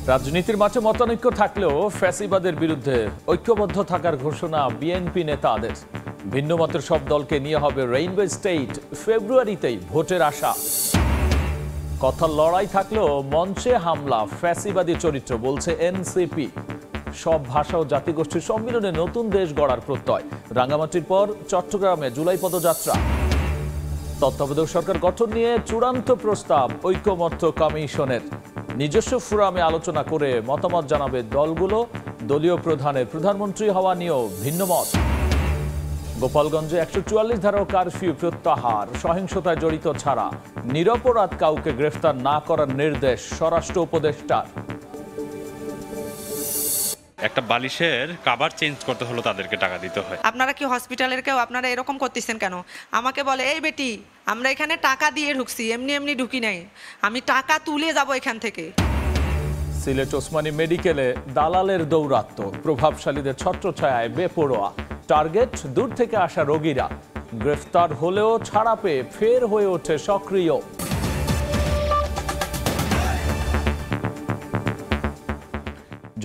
রাজনীতির মাঠে মতানৈক্য থাকলেও ফ্যাসিবাদের বিরুদ্ধে ঐক্যবদ্ধ থাকার ঘোষণা বিএনপি নেতাদের। ভিন্ন মতের সব দলকে নিয়ে হবে রেইনবো স্টেট, ফেব্রুয়ারিতেই ভোটের আশা। কথার লড়াই থাকলেও মঞ্চে হামলা ফ্যাসিবাদী চরিত্র, বলছে এনসিপি। সব ভাষা ও জাতিগোষ্ঠীর সম্মিলনে নতুন দেশ গড়ার প্রত্যয়। রাঙ্গামাটির পর চট্টগ্রামে জুলাই পদযাত্রা। তত্ত্বাবধায়ক সরকার গঠন নিয়ে চূড়ান্ত প্রস্তাব ঐকমত্য কমিশনের। নিজস্ব ফোরামে আলোচনা করে মতামত জানাবে দলগুলো। দলীয় প্রধানের প্রধানমন্ত্রী হওয়া নিয়েও ভিন্ন মত। গোপালগঞ্জে 144 ধারা কারফিউ প্রত্যাহার, সহিংসতায় জড়িত ছাড়া নিরপরাধ কাউকে গ্রেফতার না করার নির্দেশ স্বরাষ্ট্র উপদেষ্টার। একটা বালিশের কভার চেঞ্জ করতে হলো তাদেরকে টাকা দিতে হয়। আপনারা কি হসপিটালের কেউ আপনারা এরকম করতেছেন কেন? আমাকে বলে, এই বেটি আমরা এখানে টাকা দিয়ে ঢুকছি, এমনি এমনি ঢুকি নাই, আমি টাকা তুলে যাব এখান থেকে। সিলেট ওসমানী মেডিকেলে দালালের দৌরাত্ম্য, প্রভাবশালীদের ছত্রছায়ায় বেপরোয়া। টার্গেট দূর থেকে আসা রোগীরা, গ্রেফতার হলেও ছাড়া পেয়ে ফের হয়ে ওঠে সক্রিয়।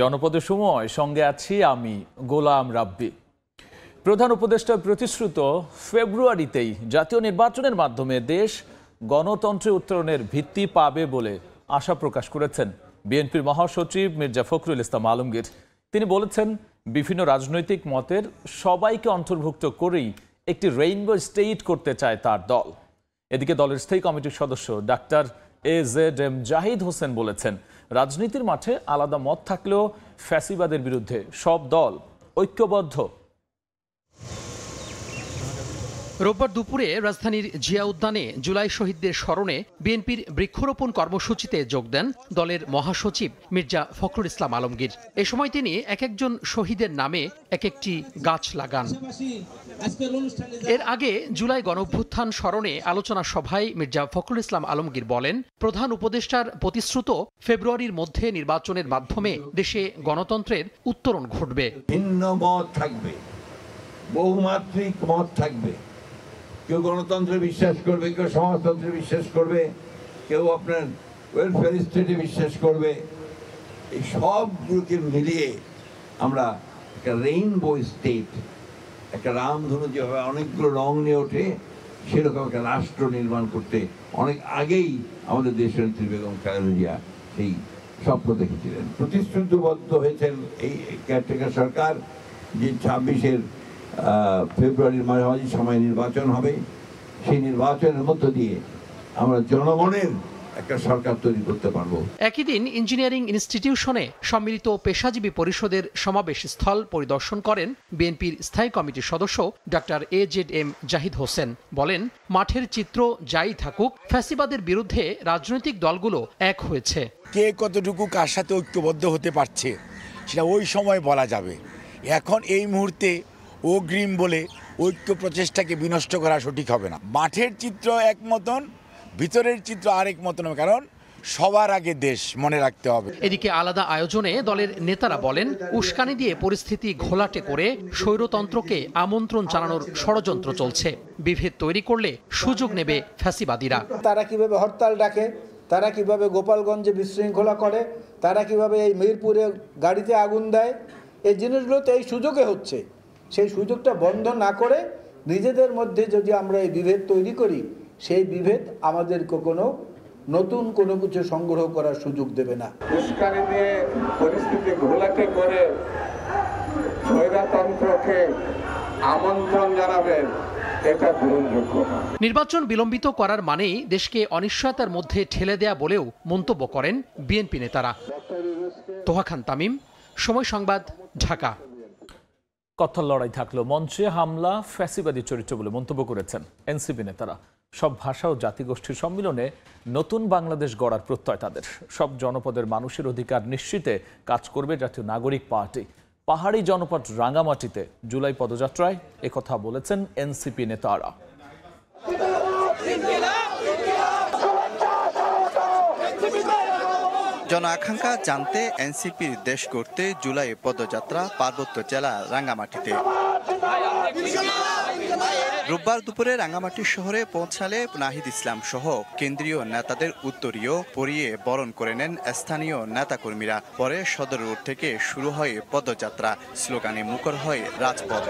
জনপদের সময় সঙ্গে আছি আমি গোলাম রাব্বি। প্রধান উপদেষ্টার প্রতিশ্রুত ফেব্রুয়ারিতেই জাতীয় নির্বাচনের মাধ্যমে দেশ গণতন্ত্রে উত্তরণের ভিত্তি পাবে বলে আশা প্রকাশ করেছেন বিএনপির মহাসচিব মির্জা ফখরুল ইসলাম আলমগীর। তিনি বলেছেন, বিভিন্ন রাজনৈতিক মতের সবাইকে অন্তর্ভুক্ত করেই একটি রেইনবো স্টেট করতে চায় তার দল। এদিকে দলের স্থায়ী কমিটির সদস্য ডাক্তার AZM জাহিদ হোসেন বলেছেন, রাজনীতির মাঠে আলাদা মত থাকলেও ফ্যাসিবাদের বিরুদ্ধে সব দল ঐক্যবদ্ধ। রোববার দুপুরে রাজধানীর জিয়া উদ্যানে জুলাই শহীদদের স্মরণে বিএনপির বৃক্ষরোপণ কর্মসূচিতে যোগ দেন দলের মহাসচিব মির্জা ফখরুল ইসলাম আলমগীর। এ সময় তিনি এক একজন শহীদের নামে এক একটি গাছ লাগান। এর আগে জুলাই গণঅভ্যুত্থান স্মরণে আলোচনা সভায় মির্জা ফখরুল ইসলাম আলমগীর বলেন, প্রধান উপদেষ্টার প্রতিশ্রুত ফেব্রুয়ারির মধ্যে নির্বাচনের মাধ্যমে দেশে গণতন্ত্রের উত্তরণ ঘটবে। ভিন্ন মত থাকবে, বহুমাত্রিক মত থাকবে। কেউ গণতন্ত্রে বিশ্বাস করবে, কেউ সমাজতন্ত্রে বিশ্বাস করবে, কেউ আপনার ওয়েলফেয়ার স্টেটে বিশ্বাস করবে। এই সবগুলোকে মিলিয়ে আমরা একটা রেইনবো স্টেট, একটা রামধনু যেভাবে অনেকগুলো রং নিয়ে ওঠে, সেরকম একটা রাষ্ট্র নির্মাণ করতে অনেক আগেই আমাদের দেশনেত্রী বেগম খালেদা জিয়া সেই স্বপ্ন দেখেছিলেন। প্রতিশ্রুতিবদ্ধ হয়েছেন এই কেয়ারটেকার সরকার যে 26 ফেব্রুয়ারির মাঝামাঝি সময় নির্বাচন হবে। সেই নির্বাচনের মধ্য দিয়ে আমরা জনগণের একটা সরকার তৈরি করতে পারবো। একই দিন ইঞ্জিনিয়ারিং ইনস্টিটিউশনে সম্মিলিত পেশাজীবী পরিষদের সমাবেশ স্থল পরিদর্শন করেন বিএনপির স্থায়ী কমিটির সদস্য ডাক্তার AZM জাহিদ হোসেন। বলেন, মাঠের চিত্র যাই থাকুক, ফ্যাসিবাদের বিরুদ্ধে রাজনৈতিক দলগুলো এক হয়েছে। কে কতটুকু কার সাথে ঐক্যবদ্ধ হতে পারছে সেটা ওই সময় বলা যাবে। এখন এই মুহূর্তে অগ্রিম বলে ঐক্য প্রচেষ্টাকে বিনষ্ট করা সঠিক হবে না। মাঠের চিত্র এক মতন, ভিতরের চিত্র আরেক মতন, কারণ সবার আগে দেশ মনে রাখতে হবে। এদিকে আলাদা আয়োজনে দলের নেতারা বলেন, উস্কানি দিয়ে পরিস্থিতি ঘোলাটে করে স্বৈরতন্ত্রকে আমন্ত্রণ জানানোর ষড়যন্ত্র চলছে। বিভেদ তৈরি করলে সুযোগ নেবে ফ্যাসিবাদীরা। তারা কিভাবে হরতাল ডাকে, তারা কিভাবে গোপালগঞ্জে বিশৃঙ্খলা করে, তারা কিভাবে এই মিরপুরে গাড়িতে আগুন দেয়, এই জিনিসগুলো তো এই সুযোগে হচ্ছে। সেই সুযোগটা বন্ধ না করে নিজেদের মধ্যে যদি আমরা এই বিভেদ তৈরি করি, সেই বিভেদ আমাদেরকে নতুন কোনো কিছু সংগ্রহ করার সুযোগ দেবে না। উস্কানি দিয়ে পরিস্থিতি ঘোলাটে করে স্বৈরতন্ত্রকে আমন্ত্রণ জানাবেন, এটা গ্রহণযোগ্য না। নির্বাচন বিলম্বিত করার মানেই দেশকে অনিশ্চয়তার মধ্যে ঠেলে দেয়া বলেও মন্তব্য করেন বিএনপি নেতারা। তোহা খান তামিম, সময় সংবাদ, ঢাকা। কথার লড়াই থাকলো, মঞ্চে হামলা ফ্যাসিবাদী চরিত্র বলে মন্তব্য করেছেন এনসিপি নেতারা। সব ভাষা ও জাতিগোষ্ঠীর সম্মিলনে নতুন বাংলাদেশ গড়ার প্রত্যয় তাদের। সব জনপদের মানুষের অধিকার নিশ্চিতে কাজ করবে জাতীয় নাগরিক পার্টি। পাহাড়ি জনপদ রাঙ্গামাটিতে জুলাই পদযাত্রায় একথা বলেছেন এনসিপি নেতারা। জন আকাঙ্ক্ষা জানতে এনসিপির দেশ করতে জুলাই পদযাত্রা পার্বত্য জেলা রাঙ্গামাটিতে। রোববার দুপুরে রাঙামাটি শহরে পৌঁছালে নাহিদ ইসলাম সহ কেন্দ্রীয় নেতাদের উত্তরীয় পরিয়ে বরণ করে নেন স্থানীয় নেতাকর্মীরা। পরে সদর রোড থেকে শুরু হয় পদযাত্রা, স্লোগানে মুখর হয় রাজপথ।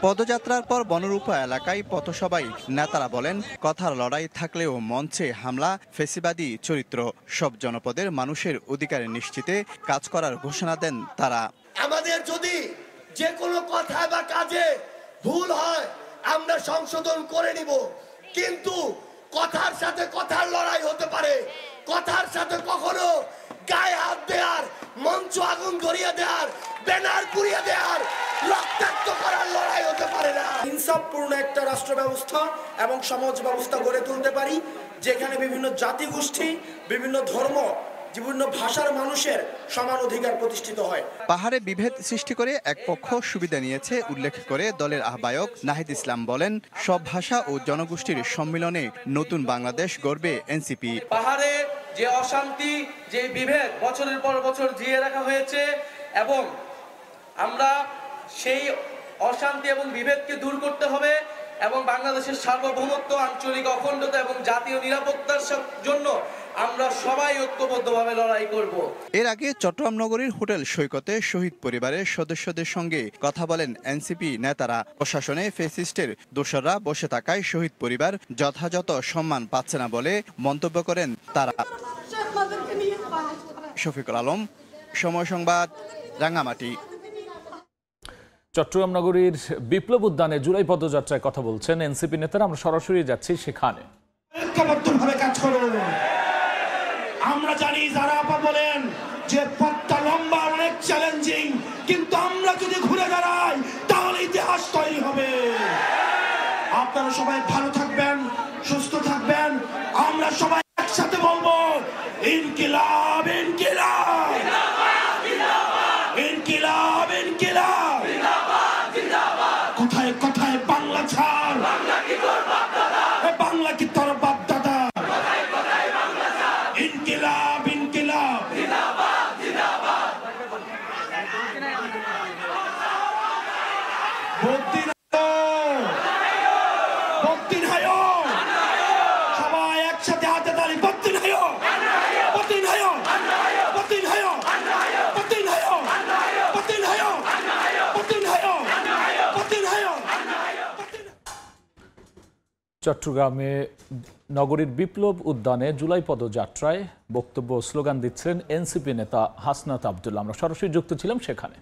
পদযাত্রার পর বনরূপা এলাকায় পথসভায় নেতারা বলেন, কথার লড়াই থাকলেও মঞ্চে হামলা, ফেসিবাদী চরিত্র। সব জনপদের মানুষের অধিকার নিশ্চিতে কাজ করার ঘোষণা দেন তারা। আমাদের যদি যে কোনো কথা বা কাজে ভুল হয় আমরা সংশোধন করে নিব, কিন্তু কথার সাথে কথার লড়াই হতে পারে। কথার সাথে কখনো গায়ে হাত দেওয়ার, মঞ্চ আগুন ধরিয়ে দেওয়ার, ব্যানার পুড়িয়ে দেওয়ার, রক্তাক্ত করার লড়াই হতে পারে না। ইনসাফপূর্ণ একটা রাষ্ট্র ব্যবস্থা এবং সমাজ ব্যবস্থা গড়ে তুলতে পারি, যেখানে বিভিন্ন জাতিগোষ্ঠী, বিভিন্ন ধর্ম, বিভিন্ন ভাষার মানুষের সমান অধিকার প্রতিষ্ঠিত হয়। পাহাড়ে বিভেদ সৃষ্টি করে এক পক্ষ সুবিধা নিয়েছে উল্লেখ করে দলের আহ্বায়ক নাহিদ ইসলাম বলেন, সব ভাষা ও জনগোষ্ঠীর সম্মিলনে নতুন বাংলাদেশ গড়বে এনসিপি। পাহাড়ে যে অশান্তি, যে বিভেদ বছরের পর বছর জিয়ে রাখা হয়েছে এবং আমরা সেই অশান্তি এবং বিভেদকে দূর করতে হবে এবং বাংলাদেশের সার্বভৌমত্ব, আঞ্চলিক অখণ্ডতা এবং জাতীয় নিরাপত্তার জন্য আমরা সবাই ঐক্যবদ্ধভাবে লড়াই করব। এর আগে চট্টগ্রাম নগরীর হোটেল সৈকতে শহীদ পরিবারের সদস্যদের সঙ্গে কথা বলেন এনসিপি নেতারা। প্রশাসনে ফ্যাসিস্টের দোসররা বসে থাকায় শহীদ পরিবার যথাযথ সম্মান পাচ্ছে না বলে মন্তব্য করেন তারা। শফিকুল আলম, সময় সংবাদ, রাঙ্গামাটি। চট্টগ্রাম নগরীর বিপ্লব উদ্যানে জুলাই পদযাত্রায় কথা বলছেন এনসিপি নেতারা। আমরা সরাসরি যাচ্ছি সেখানে। ঐক্যবদ্ধভাবে কাজ করুন। আমরা জানি যারা আপা বলেন যে পথটা লম্বা, অনেক চ্যালেঞ্জিং, কিন্তু আমরা যদি ঘুরে দাঁড়াই তাহলে ইতিহাস তৈরি হবে। আপনারা সবাই ভালো থাকবেন, সুস্থ থাকবেন। আমরা সবাই একসাথে বলবো ইনকিলাব, ইনকিলাব, ইনকিলাব, ইনকিলাব। কোথায় কোথায় বাংলা ছাড়, বাংলা কি তোর বাপ দাদা? ইনকিলাব, ইনকিলাব। সবাই একসাথে হাতে তালি, বদ্দিন হায়ো, বদ্দিন হায়ো, বদ্দিন হায়ো, বদ্দিন হায়ো, বদ্দিন হায়ো, বদ্দিন হায়ো, বদ্দিন হায়ো। চট্টগ্রামে নগরীর বিপ্লব উদ্যানে জুলাই পদযাত্রায় বক্তব্য স্লোগান দিচ্ছেন এনসিপি নেতা হাসনাত আব্দুল্লাহ। আমরা সরাসরি যুক্ত ছিলাম সেখানে।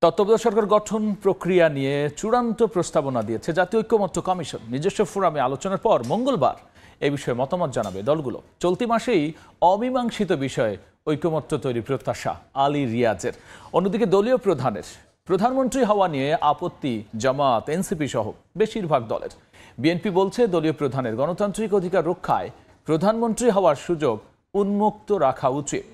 তত্ত্বাবধায়ক সরকার গঠন প্রক্রিয়া নিয়ে চূড়ান্ত প্রস্তাবনা দিয়েছে জাতীয় ঐক্যমত্য কমিশন। নিজস্ব ফোরামে আলোচনার পর মঙ্গলবার এ বিষয়ে মতামত জানাবে দলগুলো। চলতি মাসেই অমীমাংসিত বিষয়ে ঐক্যমত্য তৈরি প্রত্যাশা আলী রিয়াজের। অন্যদিকে দলীয় প্রধানমন্ত্রী হওয়া নিয়ে আপত্তি জামাত, এনসিপি সহ বেশিরভাগ দলের। বিএনপি বলছে দলীয় প্রধানের গণতান্ত্রিক অধিকার রক্ষায় প্রধানমন্ত্রী হওয়ার সুযোগ উন্মুক্ত রাখা উচিত।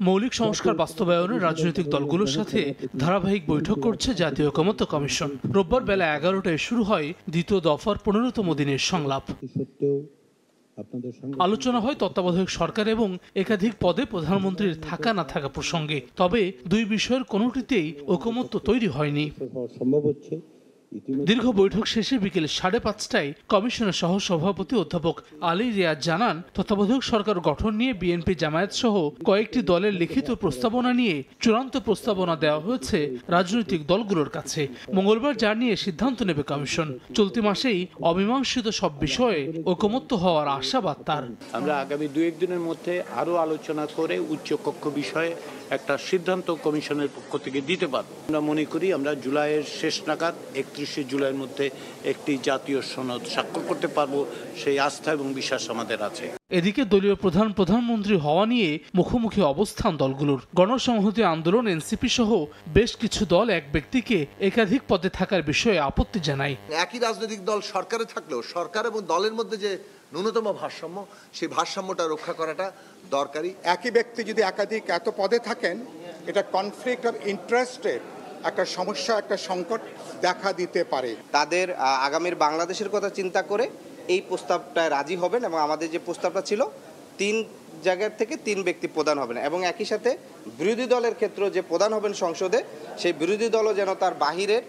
মৌলিক সংস্কার বাস্তবায়নে রাজনৈতিক দলগুলোর সাথে ধারাবাহিক বৈঠক করছে জাতীয় ঐক্যমত্য কমিশন। রোববার বেলা 11টায় শুরু হয় দ্বিতীয় দফার 15তম দিনের সংলাপ। আলোচনা হয় তত্ত্বাবধায়ক সরকার এবং একাধিক পদে প্রধানমন্ত্রীর থাকা না থাকা প্রসঙ্গে। তবে দুই বিষয়ের কোনোটিতেই ঐকমত্য তৈরি হয়নি। দীর্ঘ বৈঠক শেষে বিকেল 5:30টায় কমিশনের সহ সভাপতি অধ্যাপক আলী রিয়াজ জানান, তত্ত্বাবধায়ক সরকার গঠন নিয়ে বিএনপি, জামায়াত সহ কয়েকটি দলের লিখিত প্রস্তাবনা নিয়ে চূড়ান্ত প্রস্তাবনা দেওয়া হয়েছে রাজনৈতিক দলগুলোর কাছে। মঙ্গলবার যা নিয়ে সিদ্ধান্ত নেবে কমিশন। চলতি মাসেই অমীমাংসিত সব বিষয়ে ঐকমত্য হওয়ার আশাবাদ তার। আমরা আগামী 2-1 দিনের মধ্যে আরো আলোচনা করে উচ্চকক্ষ বিষয়ে একটা সিদ্ধান্ত কমিশনের পক্ষ থেকে দিতে পারব। আমরা মনে করি আমরা জুলাইয়ের শেষ নাগাদ 31শে জুলাইয়ের মধ্যে একটি জাতীয় সনদ স্বাক্ষর করতে পারবো, সেই আস্থা এবং বিশ্বাস আমাদের আছে। এদিকে দলীয় প্রধানমন্ত্রী হওয়া নিয়ে মুখোমুখি অবস্থান দলগুলোর। গণসংহতি আন্দোলন, এনসিপি সহ বেশ কিছু দল এক ব্যক্তিকে একাধিক পদে থাকার বিষয়ে আপত্তি জানায়। একই রাজনৈতিক দল সরকারে থাকলেও সরকার এবং দলের মধ্যে যে ন্যূনতম ভারসাম্য, সেই ভারসাম্যটা রক্ষা করাটা দরকারি। একই ব্যক্তি যদি এত পদে থাকেন, এটা কনফ্লিক্ট অফ ইন্টারেস্টের একটা সমস্যা, একটা সংকট দেখা দিতে পারে। তাদের আগামীর বাংলাদেশের কথা চিন্তা করে এই প্রস্তাবটায় রাজি হবেন এবং আমাদের যে প্রস্তাবটা ছিল 3 জায়গা থেকে 3 ব্যক্তি প্রধান হবেন এবং একই সাথে বিরোধী দলের ক্ষেত্রে যে প্রধান হবেন সংসদে সেই বিরোধী দলও যেন তার বাহিরের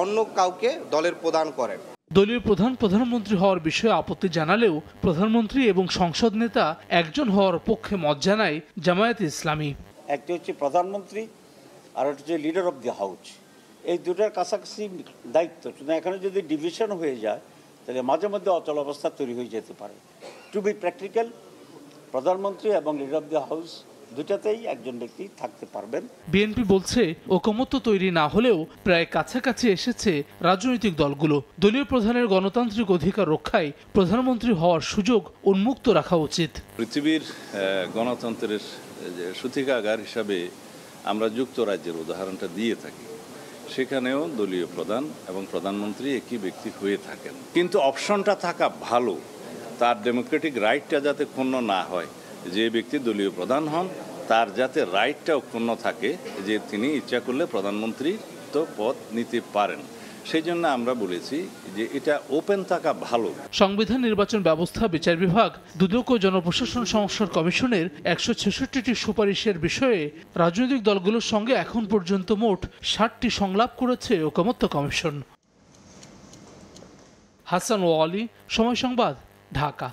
অন্য কাউকে দলের প্রধান করেন। দলীয় প্রধানমন্ত্রী হওয়ার বিষয়ে আপত্তি জানালেও প্রধানমন্ত্রী এবং সংসদ নেতা একজন হওয়ার পক্ষে মত জানায় জামায়াতে ইসলামী। একটি হচ্ছে প্রধানমন্ত্রী আর একটা হচ্ছে লিডার অফ দি হাউস, এই দুটার কাছাকাছি দায়িত্ব। এখানে যদি ডিভিশন হয়ে যায় তাহলে মাঝে মধ্যে অচল অবস্থা তৈরি হয়ে যেতে পারে। টু বি প্র্যাকটিক্যাল, প্রধানমন্ত্রী এবং লিডার অফ দি হাউস দুটাতেই একজন ব্যক্তি থাকতে পারবেন। বিএনপি বলছে ঐকমত্য তৈরি না হলেও প্রায় কাছাকাছি এসেছে রাজনৈতিক দলগুলো। দলীয় প্রধানের গণতান্ত্রিক অধিকার রক্ষায় প্রধানমন্ত্রী হওয়ার সুযোগ উন্মুক্ত রাখা উচিত। পৃথিবীর গণতন্ত্রের সূতিকাগার হিসাবে আমরা যুক্তরাজ্যের উদাহরণটা দিয়ে থাকি, সেখানেও দলীয় প্রধান এবং প্রধানমন্ত্রী একই ব্যক্তি হয়ে থাকেন। কিন্তু অপশনটা থাকা ভালো, তার ডেমোক্রেটিক রাইটটা যাতে ক্ষুণ্ণ না হয়, যে ব্যক্তি দলীয় প্রধান হন তার যাতে রাইটটাও ক্ষুণ্ণ থাকে যে তিনি ইচ্ছা করলে প্রধানমন্ত্রী তো পদ নিতে পারেন। সেই জন্য আমরা বলেছি যে এটা ওপেন থাকা ভালো। সংবিধান, নির্বাচন ব্যবস্থা, বিচার বিভাগ, দুদক ও জনপ্রশাসন সংস্কার কমিশনের 166টি সুপারিশের বিষয়ে রাজনৈতিক দলগুলোর সঙ্গে এখন পর্যন্ত মোট 60টি সংলাপ করেছে ঐকমত্য কমিশন। হাসান ওয়ালি, সময় সংবাদ, ঢাকা।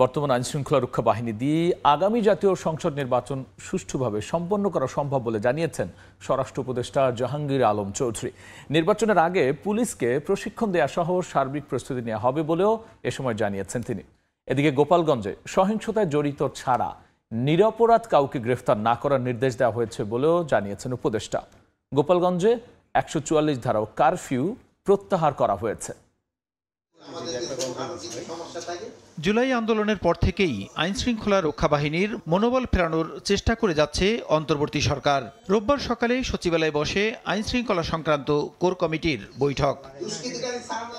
বর্তমান আইনশৃঙ্খলা রক্ষা বাহিনী দিয়ে আগামী জাতীয় সংসদ নির্বাচন সুষ্ঠুভাবে সম্পন্ন করা সম্ভব বলে জানিয়েছেন স্বরাষ্ট্র উপদেষ্টা জাহাঙ্গীর আলম চৌধুরী। নির্বাচনের আগে পুলিশকে প্রশিক্ষণ দেওয়া সহ সার্বিক প্রস্তুতি নেওয়া হবে বলেও এ সময় জানিয়েছেন তিনি। এদিকে গোপালগঞ্জে সহিংসতায় জড়িত ছাড়া নিরপরাধ কাউকে গ্রেফতার না করার নির্দেশ দেওয়া হয়েছে বলেও জানিয়েছেন উপদেষ্টা। গোপালগঞ্জে 144 ধারাও কারফিউ প্রত্যাহার করা হয়েছে। জুলাই আন্দোলনের পর থেকেই আইনশৃঙ্খলা রক্ষা বাহিনীর মনোবল ফেরানোর চেষ্টা করে যাচ্ছে অন্তর্বর্তী সরকার। রোববার সকালে সচিবালয়ে বসে আইনশৃঙ্খলা সংক্রান্ত কোর কমিটির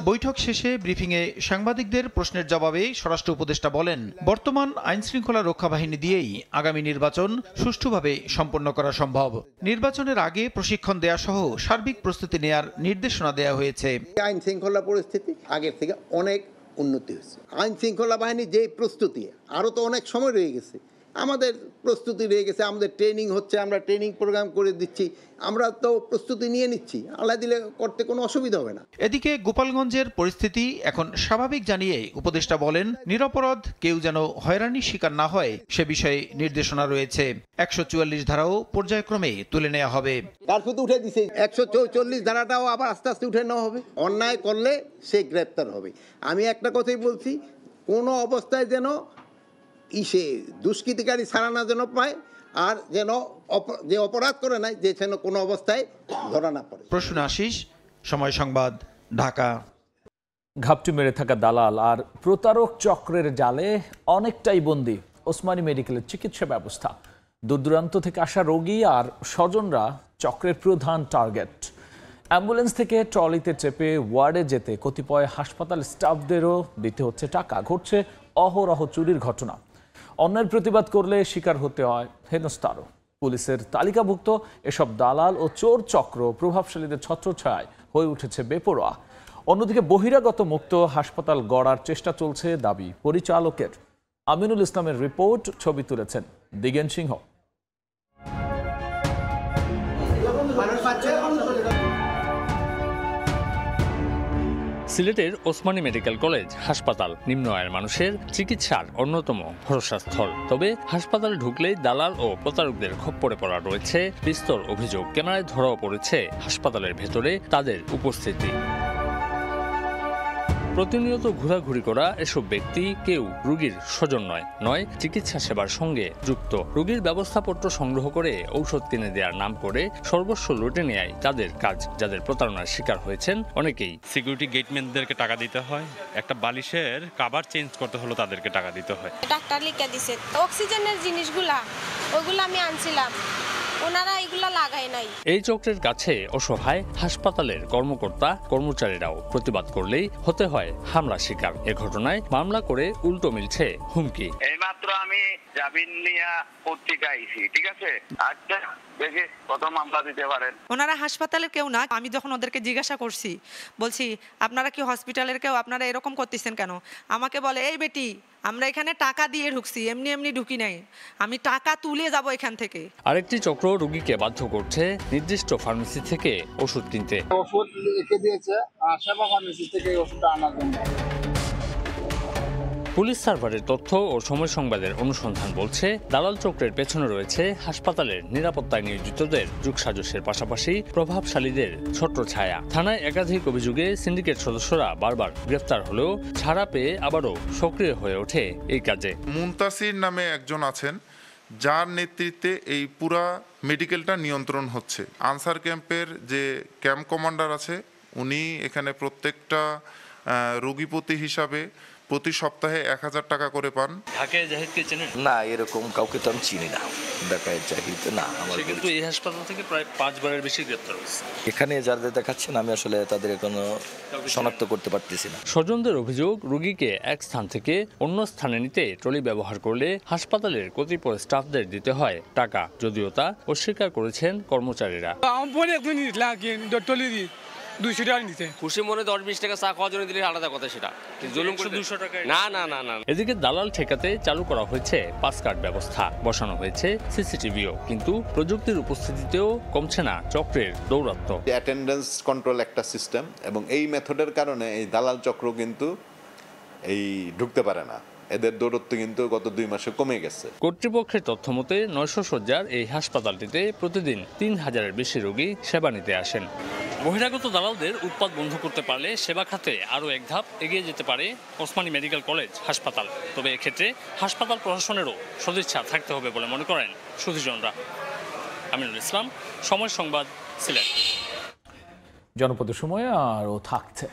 বৈঠক শেষে ব্রিফিংয়ে সাংবাদিকদের প্রশ্নের জবাবে স্বরাষ্ট্র উপদেষ্টা বলেন, বর্তমান আইনশৃঙ্খলা রক্ষা বাহিনী দিয়েই আগামী নির্বাচন সুষ্ঠুভাবে সম্পন্ন করা সম্ভব। নির্বাচনের আগে প্রশিক্ষণ দেয়া সহ সার্বিক প্রস্তুতি নেয়ার নির্দেশনা দেয়া হয়েছে। আইন শৃঙ্খলা পরিস্থিতি আগের থেকে অনেক উন্নতি হয়েছে। আইন শৃঙ্খলা বাহিনী যে প্রস্তুতি, আরও তো অনেক সময় রয়ে গেছে, আমাদের প্রস্তুতি রয়ে গেছে, আমাদের ট্রেনিং হচ্ছে, আমরা ট্রেনিং প্রোগ্রাম করে দিচ্ছি, আমরা তো প্রস্তুতি নিয়ে নিচ্ছি, আল্লাহ দিলে করতে কোনো অসুবিধা হবে না। এদিকে গোপালগঞ্জের পরিস্থিতি এখন স্বাভাবিক জানিয়ে উপদেষ্টা বলেন, নিরপরাধ কেউ যেন হয়রানির শিকার না হয় সে বিষয়ে নির্দেশনা রয়েছে। 144 ধারাও পর্যায়ক্রমে তুলে নেওয়া হবে। কারফিউ উঠে দিছে, 144 ধারাটাও আবার আস্তে আস্তে উঠে নেওয়া হবে। অন্যায় করলে সে গ্রেপ্তার হবে। আমি একটা কথাই বলছি, কোনো অবস্থায় যেন দুষ্কৃতিকারী ছাড়া না যেন পায়, আর যেন যে অপরাধ করে নাই যে যেন কোনো অবস্থায় ধরা না পড়ে। প্রশ্ন আশিস, সময় সংবাদ, ঢাকা। ঘাপটি মেরে থাকা দালাল আর প্রতারক চক্রের জালে অনেকটাই বন্দী ওসমানী মেডিকেলের চিকিৎসা ব্যবস্থা। দূর দূরান্ত থেকে আসা রোগী আর স্বজনরা চক্রের প্রধান টার্গেট। অ্যাম্বুলেন্স থেকে ট্রলিতে চেপে ওয়ার্ডে যেতে কতিপয় হাসপাতাল স্টাফদেরও দিতে হচ্ছে টাকা। ঘটছে অহরহ চুরির ঘটনা। অন্যের প্রতিবাদ করলে শিকার হতে হয় হেনস্থারও। পুলিশের তালিকাভুক্ত এসব দালাল ও চোর চক্র প্রভাবশালীদের ছত্রছায়ায় হয়ে উঠেছে বেপরোয়া। অন্যদিকে বহিরাগত মুক্ত হাসপাতাল গড়ার চেষ্টা চলছে দাবি পরিচালকের। আমিনুল ইসলামের রিপোর্ট, ছবি তুলেছেন দিগেন সিংহ। সিলেটের ওসমানী মেডিকেল কলেজ হাসপাতাল নিম্ন আয়ের মানুষের চিকিৎসার অন্যতম ভরসাস্থল। তবে হাসপাতালে ঢুকলেই দালাল ও প্রতারকদের খপ্পরে পড়া রয়েছে বিস্তর অভিযোগ। ক্যামেরায় ধরাও পড়েছে হাসপাতালের ভেতরে তাদের উপস্থিতি। প্রতিনিয়ত ঘোরাঘুরি করা এসব ব্যক্তি কেউ রোগীর স্বজন নয় চিকিৎসা সেবার সঙ্গে যুক্ত। রোগীর ব্যবস্থাপত্র সংগ্রহ করে ঔষধ কিনে দেওয়ার নাম করে সর্বস্ব লুটে নেয় তাদের কাজ। যাদের প্রতারণার শিকার হয়েছেন অনেকেই। সিকিউরিটি গেটম্যানদেরকে টাকা দিতে হয়, একটা বালিশের কভার চেঞ্জ করতে হলো তাদেরকে টাকা দিতে হয়। ডাক্তার লিখে দিছে অক্সিজেনের জিনিসগুলা, ওগুলো আমি আনছিলাম, ওনারা এগুলা লাগায় নাই। এই চক্রের কাছে অসহায় হাসপাতালের কর্মকর্তা কর্মচারীরাও। প্রতিবাদ করলেই হতে হয় হামলা শিকার। এ ঘটনায় মামলা করে উল্টো মিলছে হুমকি। এইমাত্র আমি জামিন নিয়ে পত্রিকা আইছি, ঠিক আছে, আচ্ছা দেখে কত মামলা দিতে পারেন। ওনারা হাসপাতালের কেউ না। আমি যখন ওদেরকে জিজ্ঞাসা করছি, বলছি আপনারা কি হসপিটালের কেউ, আপনারা এরকম করতেছেন কেন? আমাকে বলে, এই বেটি আমরা এখানে টাকা দিয়ে ঢুকছি, এমনি এমনি ঢুকি নাই। আমি টাকা তুলে যাব এখান থেকে। আরেকটি চক্র রোগীকে বাধ্য করছে নির্দিষ্ট ফার্মেসি থেকে ওষুধ কিনতে। ওষুধ লিখে দিয়েছে সেবা ফার্মেসি থেকে ওষুধটা আনার জন্য। পুলিশ সার্ভারের তথ্য ও সময় সংবাদের অনুসন্ধান বলছে, দালাল চক্রের পেছনে রয়েছে হাসপাতালের নিরাপত্তায় নিয়োজিতদের যোগসাজশের পাশাপাশি প্রভাবশালীদের ছত্রছায়া। থানায় একাধিক অভিযোগে সিন্ডিকেট সদস্যরা বারবার গ্রেফতার হলেও ছাড়া পেয়ে আবারও সক্রিয় হয়ে ওঠে এই কাজে। মুনতাসির নামে একজন আছেন, যার নেতৃত্বে এই পুরা মেডিকেলটা নিয়ন্ত্রণ হচ্ছে। আনসার ক্যাম্পের যে ক্যাম্প কমান্ডার আছে, উনি এখানে প্রত্যেকটা রোগীপতি হিসাবে প্রতি সপ্তাহে 1000 টাকা করে পান। ঢাকায় জাহিদকে চেনেন? না, এরকম কাউকে তো আমি চিনি না। ঢাকায় জাহিদ না, আমার কিন্তু এই হাসপাতাল থেকে প্রায় 5 বারের বেশি গ্রেফতার হয়েছে। এখানে যাদের দেখাচ্ছেন আমি আসলে তাদের এখনো শনাক্ত করতে পারতেছি না। স্বজনদের অভিযোগ, রোগীকে এক স্থান থেকে অন্য স্থানে নিতে ট্রলি ব্যবহার করলে হাসপাতালের কতিপয় স্টাফদের দিতে হয় টাকা, যদিও তা অস্বীকার করেছেন কর্মচারীরা। খুশি মনে 10-20 টাকা চা খাওয়ার জন্য দিলে আলাদা কথা, সেটা জুলুম করে 200 টাকা না না না না। এদিকে দালাল ঠেকাতে চালু করা হয়েছে পাস কার্ড ব্যবস্থা, বসানো হয়েছে সিসিটিভিও, কিন্তু প্রযুক্তির উপস্থিতিতেও কমছে না চক্রের দৌরাত্ম্য। অ্যাটেন্ডেন্স কন্ট্রোল একটা সিস্টেম, এবং এই মেথডের কারণে এই দালাল চক্র কিন্তু এই ঢুকতে পারে না। এদের দৌরত্ব কিন্তু গত 2 মাসে কমে গেছে। কর্তৃপক্ষের তথ্য মতে 900 শয্যার এই হাসপাতালটিতে প্রতিদিন 3000-এর বেশি রোগী সেবা নিতে আসেন। বহিরাগত দালালদের উৎপাত বন্ধ করতে পারলে সেবা খাতে আরও এক ধাপ এগিয়ে যেতে পারে ওসমানী মেডিকেল কলেজ হাসপাতাল। তবে এক্ষেত্রে হাসপাতাল প্রশাসনেরও সদিচ্ছা থাকতে হবে বলে মনে করেন সুধীজনরা। আমিনুল ইসলাম, সময় সংবাদ, সিলেট। জনপদের সময় আরও থাকছে।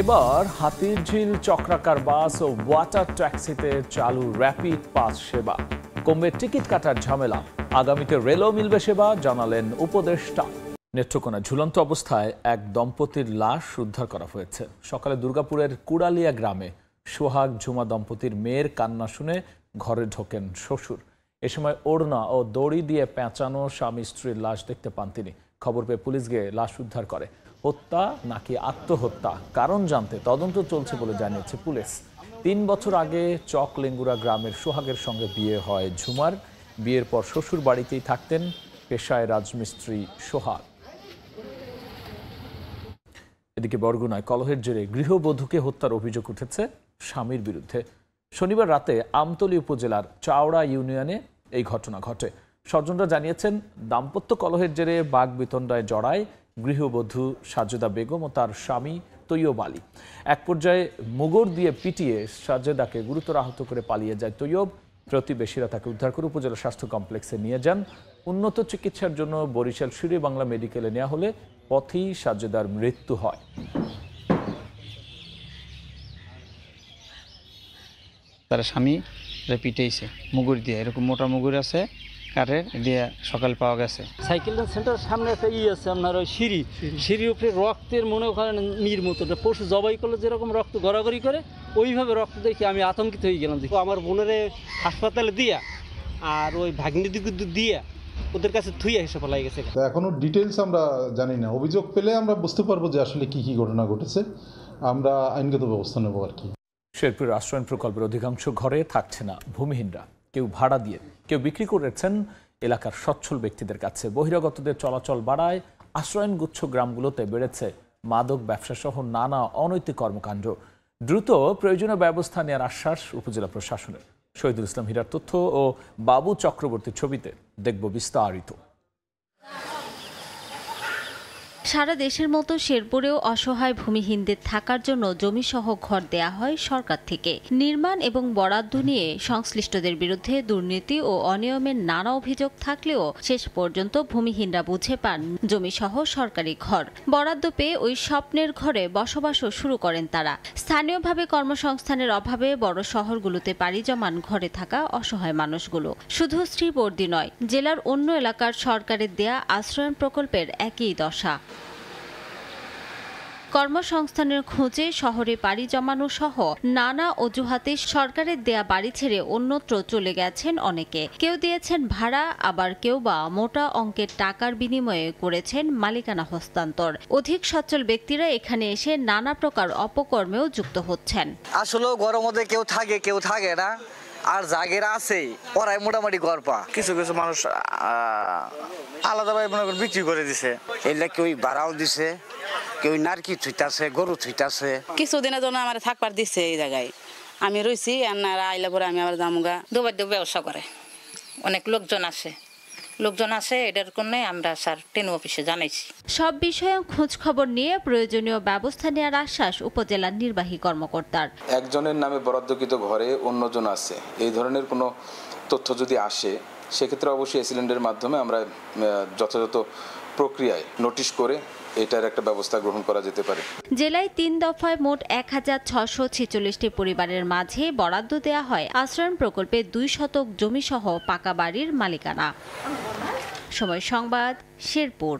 এবার হাতিরঝিল চক্রাকার বাস ও ওয়াটার ট্যাক্সিতে চালু র্যাপিড পাস সেবা। কমবে টিকিট কাটার ঝামেলা, আগামীতে রেলও মিলবে সেবা, জানালেন উপদেষ্টা। নেত্রকোনা ঝুলন্ত অবস্থায় এক দম্পতির লাশ উদ্ধার করা হয়েছে। সকালে দুর্গাপুরের কুড়ালিয়া গ্রামে সোহাগ ঝুমা দম্পতির মেয়ের কান্না শুনে ঘরে ঢোকেন শ্বশুর। এ সময় ওড়না ও দড়ি দিয়ে পেঁচানো স্বামী স্ত্রীর লাশ দেখতে পান তিনি। খবর পেয়ে পুলিশ গিয়ে লাশ উদ্ধার করে। হত্যা নাকি আত্মহত্যা কারণ জানতে তদন্ত চলছে বলে জানিয়েছে পুলিশ। 3 বছর আগে চকলেঙ্গুরা গ্রামের সোহাগের সঙ্গে বিয়ে হয় ঝুমার। বিয়ের পর শ্বশুর বাড়িতেই থাকতেন পেশায় রাজমিস্ত্রি সোহাগ। এদিকে বরগুনায় কলহের জেরে গৃহবধূকে হত্যার অভিযোগ উঠেছে স্বামীর বিরুদ্ধে। শনিবার রাতে আমতলী উপজেলার চাওড়া ইউনিয়নে এই ঘটনা ঘটে। স্বজনরা জানিয়েছেন, দাম্পত্য কলহের জেরে বাগবিতণ্ডায় জড়ায় গৃহবধূ সাজেদা বেগম ও তার স্বামী তৈয়ব আলী। এক পর্যায়ে মুগর দিয়ে পিটিয়ে সাজেদাকে গুরুতর আহত করে পালিয়ে যায় তৈয়ব। প্রতিবেশীরা তাকে উদ্ধার করে উপজেলা স্বাস্থ্য কমপ্লেক্সে নিয়ে যান। উন্নত চিকিৎসার জন্য বরিশাল শেরে বাংলা মেডিকেলে নেওয়া হলে পথেই সাজেদার মৃত্যু হয়। তার স্বামী পিটাইছে মুগুর দিয়ে, এরকম মোটা মুগুর আছে কাঠের দিয়ে সকাল পাওয়া গেছে। সাইকেলটা সেন্টার সামনে একটা আছে আপনার ওই সিঁড়ির উপরে রক্তের মনে করেন মির মতো, পশু জবাই করলে যেরকম রক্ত গড়াগড়ি করে ওইভাবে রক্ত দেখে আমি আতঙ্কিত হয়ে গেলাম। আমার বোনের হাসপাতালে দিয়া আর ওই ভাগ্নি দিয়া ওদের কাছে থুইয়া হিসেবে ফেলাই গেছে। এখনো ডিটেলস আমরা জানি না, অভিযোগ পেলে আমরা বুঝতে পারবো যে আসলে কি কি ঘটনা ঘটেছে, আমরা আইনগত ব্যবস্থা নেব আর কি। শেরপুর আশ্রয়ণ প্রকল্পের অধিকাংশ ঘরে থাকছে না ভূমিহীনরা, কেউ ভাড়া দিয়ে, কেউ বিক্রি করেছেন এলাকার সচ্ছল ব্যক্তিদের কাছে। বহিরাগতদের চলাচল বাড়ায় আশ্রয়ণগুচ্ছ গ্রামগুলোতে বেড়েছে মাদক ব্যবসা সহ নানা অনৈতিক কর্মকাণ্ড। দ্রুত প্রয়োজনীয় ব্যবস্থা নেওয়ার আশ্বাস উপজেলা প্রশাসনের। শহীদুল ইসলাম হীরার তথ্য ও বাবু চক্রবর্তীর ছবিতে দেখব বিস্তারিত। সারা দেশের মতো শেরপুরেও অসহায় ভূমিহীনদের থাকার জন্য জমিসহ ঘর দেয়া হয় সরকার থেকে। নির্মাণ এবং বরাদ্দ নিয়ে সংশ্লিষ্টদের বিরুদ্ধে দুর্নীতি ও অনিয়মের নানা অভিযোগ থাকলেও শেষ পর্যন্ত ভূমিহীনরা বুঝে পান জমিসহ সরকারি ঘর। বরাদ্দ পেয়ে ওই স্বপ্নের ঘরে বসবাসও শুরু করেন তারা। স্থানীয়ভাবে কর্মসংস্থানের অভাবে বড় শহরগুলোতে পাড়ি জমান ঘরে থাকা অসহায় মানুষগুলো। শুধু শ্রীবর্দী নয়, জেলার অন্য এলাকার সরকারের দেয়া আশ্রয়ণ প্রকল্পের একই দশা। কর্মসংস্থানের খোঁজে শহরে পাড়ি জমানো সহ নানা অজুহাতে সরকারের দেয়া বাড়ি ছেড়ে অন্যত্র চলে গেছেন অনেকে। কেউ দিয়েছেন ভাড়া, আবার কেউ বা মোটা অঙ্কের টাকার বিনিময়ে করেছেন মালিকানা হস্তান্তর। অধিক সচ্ছল ব্যক্তিরা এখানে এসে নানা প্রকার অপকর্মেও যুক্ত হচ্ছেন। আসলে গরম মধ্যে কেউ থাকে না, আর জাগেরা আছে ওরাই মোটামুটি গড়পা। কিছু কিছু মানুষ আলাদাভাবে মনে করেন বিক্রি করে দিছে, এগুলা কেউ ভাড়াও দিছে, কেউ নারকি থুইতাছে, গরু থুইতাছে। কিছুদিনের জন্য আমার থাকবার দিচ্ছে এই জায়গায়, আমি রয়েছি। আর আইলা পরে আমি আবার জামুগা দুবার ব্যবসা করে অনেক লোকজন আছে এটার জন্য আমরা স্যার টেন অফিসে জানাইছি। সব বিষয়ে খোঁজ খবর নিয়ে প্রয়োজনীয় ব্যবস্থা নেওয়ার আশ্বাস উপজেলার নির্বাহী কর্মকর্তার। একজনের নামে বরাদ্দকৃত ঘরে অন্যজন আছে, এই ধরনের কোনো তথ্য যদি আসে সেক্ষেত্রে অবশ্যই এই সিলিন্ডারের মাধ্যমে আমরা যথাযথ প্রক্রিয়ায় নোটিশ করে এটার একটা ব্যবস্থা গ্রহণ করা যেতে পারে। জেলায় 3 দফায় মোট 1646টি পরিবারের মাঝে বরাদ্দ দেওয়া হয় আশ্রয়ণ প্রকল্পে 2 শতক জমি সহ পাকা বাড়ির মালিকানা। সময় সংবাদ, শেরপুর।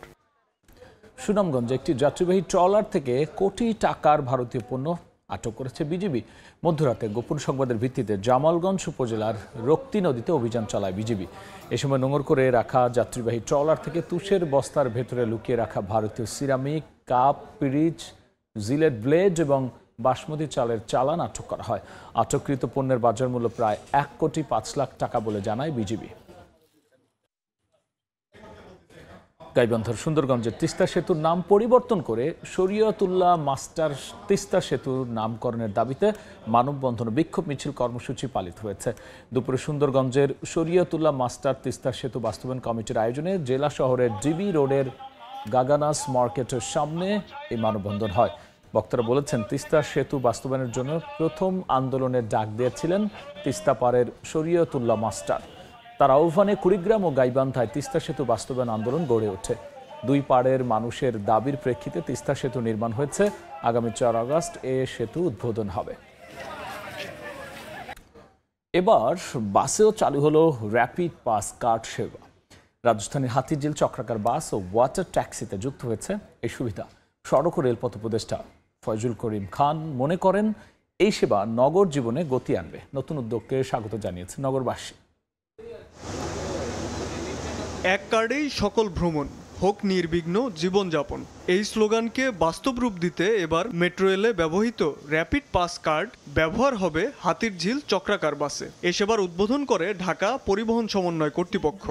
সুনামগঞ্জে একটি যাত্রীবাহী ট্রলার থেকে কোটি টাকার ভারতীয় পণ্য আটক করেছে বিজিবি। মধ্যরাতে গোপন সংবাদের ভিত্তিতে জামালগঞ্জ উপজেলার রক্তি নদীতে অভিযান চালায় বিজিবি। এ সময় নোঙর করে রাখা যাত্রীবাহী ট্রলার থেকে তুষের বস্তার ভেতরে লুকিয়ে রাখা ভারতীয় সিরামিক, কাপ, পিরিচ, জিলেট ব্লেড এবং বাসমতি চালের চালান আটক করা হয়। আটককৃত পণ্যের বাজার মূল্য প্রায় 1,05,00,000 টাকা বলে জানায় বিজিবি। গাইবান্ধার সুন্দরগঞ্জের তিস্তা সেতুর নাম পরিবর্তন করে শরীয়তুল্লাহ মাস্টার তিস্তা সেতুর নামকরণের দাবিতে মানববন্ধন বিক্ষোভ মিছিল কর্মসূচি পালিত হয়েছে। দুপুরে সুন্দরগঞ্জের শরীয়তুল্লাহ মাস্টার তিস্তা সেতু বাস্তবায়ন কমিটির আয়োজনে জেলা শহরের ডিবি রোডের গাগানাস মার্কেটের সামনে এই মানববন্ধন হয়। বক্তারা বলেছেন, তিস্তা সেতু বাস্তবায়নের জন্য প্রথম আন্দোলনের ডাক দিয়েছিলেন তিস্তা পাড়ের শরীয়তুল্লাহ মাস্টার। তার আহ্বানে কুড়িগ্রাম ও গাইবান্ধায় তিস্তা সেতু বাস্তবায়ন আন্দোলন গড়ে ওঠে। দুই পাড়ের মানুষের দাবির প্রেক্ষিতে তিস্তা সেতু নির্মাণ হয়েছে। আগামী 4 আগস্ট এ সেতু উদ্বোধন হবে। এবার বাসেও চালু হলো র্যাপিড পাস কার্ড সেবা। রাজধানীর হাতিঝিল চক্রাকার বাস ও ওয়াটার ট্যাক্সিতে যুক্ত হয়েছে এই সুবিধা। সড়ক ও রেলপথ উপদেষ্টা ফয়জুল করিম খান মনে করেন, এই সেবা নগর জীবনে গতি আনবে। নতুন উদ্যোগকে স্বাগত জানিয়েছে নগরবাসী। এক কার্ডেই সকল ভ্রমণ, হোক নির্বিঘ্ন জীবনযাপন, এই স্লোগানকে বাস্তব রূপ দিতে এবার মেট্রো রেলে ব্যবহৃত র্যাপিড পাস কার্ড ব্যবহার হবে হাতিরঝিল চক্রাকার বাসে। এ সেবার উদ্বোধন করে ঢাকা পরিবহন সমন্বয় কর্তৃপক্ষ।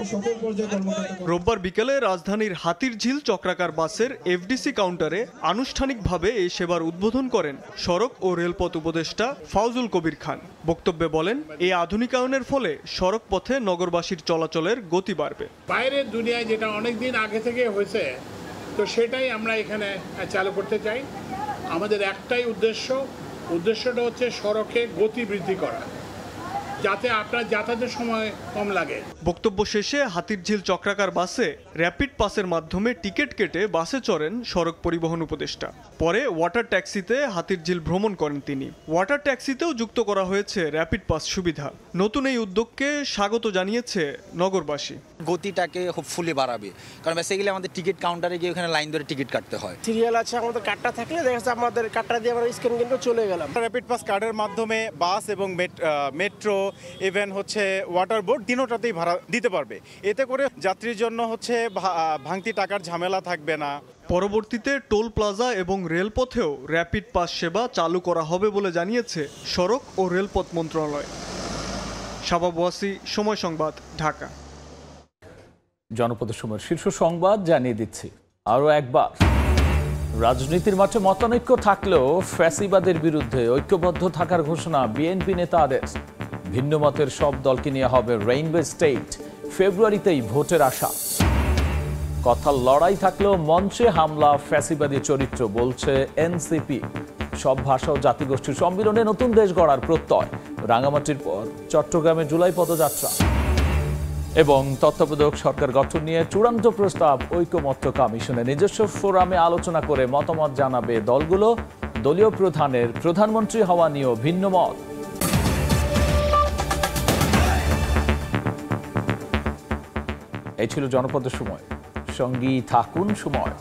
রোববার বিকেলে রাজধানীর হাতিরঝিল চক্রাকার বাসের এফডিসি কাউন্টারে আনুষ্ঠানিকভাবে এই সেবার উদ্বোধন করেন সড়ক ও রেলপথ উপদেষ্টা ফয়জুল কবির খান। বক্তব্যে বলেন, এই আধুনিকায়নের ফলে সড়ক পথে নগরবাসীর চলাচলের গতি বাড়বে। বাইরের দুনিয়ায় যেটা অনেকদিন আগে থেকে হয়েছে, তো সেটাই আমরা এখানে চালু করতে চাই। আমাদের একটাই উদ্দেশ্যটা হচ্ছে সড়কে গতি বৃদ্ধি করা, যাতে আপনার যাতায়াতের সময় কম লাগে। বক্তব্য শেষে হাতিরঝিল চক্রাকার বাসে র্যাপিড পাসের মাধ্যমে টিকিট কেটে বাসে চড়েন সড়ক পরিবহন উপদেষ্টা। পরে ওয়াটার ট্যাক্সিতে হাতিরঝিল ভ্রমণ করেন তিনি। ওয়াটার ট্যাক্সিতেও যুক্ত করা হয়েছে র্যাপিড পাস সুবিধা। নতুন এই উদ্যোগকে স্বাগত জানিয়েছে নগরবাসী। গতিটাকে হোপফুলি বাড়াবে, কারণ বেসিক্যালি আমাদের টিকিট কাউন্টারে গিয়ে ওখানে লাইন ধরে টিকিট কাটতে হয়। সিরিয়াল আছে, আমাদের কার্ডটা থাকলে দেখা যাচ্ছে আমাদের কার্ডটা দিয়ে আমরা স্ক্যান কিন্তু চলে গেলাম। র্যাপিড পাস কার্ডের মাধ্যমে বাস এবং মেট্রো ইভেন হচ্ছে ওয়াটার বোর্ড তিনোটাতেই ভাড়া দিতে পারবে। এতে করে যাত্রীর জন্য হচ্ছে ভাঙতি টাকার ঝামেলা থাকবে না। পরবর্তীতে টোল প্লাজা এবং রেলপথেও র্যাপিড পাস সেবা চালু করা হবে বলে জানিয়েছে সড়ক ও রেলপথ মন্ত্রণালয়। শাবাব ওয়াসি, সময় সংবাদ, ঢাকা। জনপদের সময়ের শীর্ষ সংবাদ জানিয়ে দিচ্ছি আরও একবার। রাজনীতির মাঠে মতানৈক্য থাকলেও ফ্যাসিবাদের বিরুদ্ধে ঐক্যবদ্ধ থাকার ঘোষণা বিএনপি নেতাদের। ভিন্ন মতের সব দলকে নিয়ে হবে রেইনবো স্টেট। ফেব্রুয়ারিতেই ভোটের আশা। কথার লড়াই থাকলেও মঞ্চে হামলা ফ্যাসিবাদী চরিত্র, বলছে এনসিপি। সব ভাষা ও জাতিগোষ্ঠীর সম্মিলনে নতুন দেশ গড়ার প্রত্যয়। রাঙামাটির পর চট্টগ্রামে জুলাই পদযাত্রা এবং তত্ত্বাবধায়ক সরকার গঠন নিয়ে চূড়ান্ত প্রস্তাব ঐকমত্য কমিশনে। নিজস্ব ফোরামে আলোচনা করে মতামত জানাবে দলগুলো। দলীয় প্রধানের প্রধানমন্ত্রী হওয়া নিয়েও ভিন্ন মত। এই ছিল জনপদের সময়। সঙ্গী থাকুন সময়।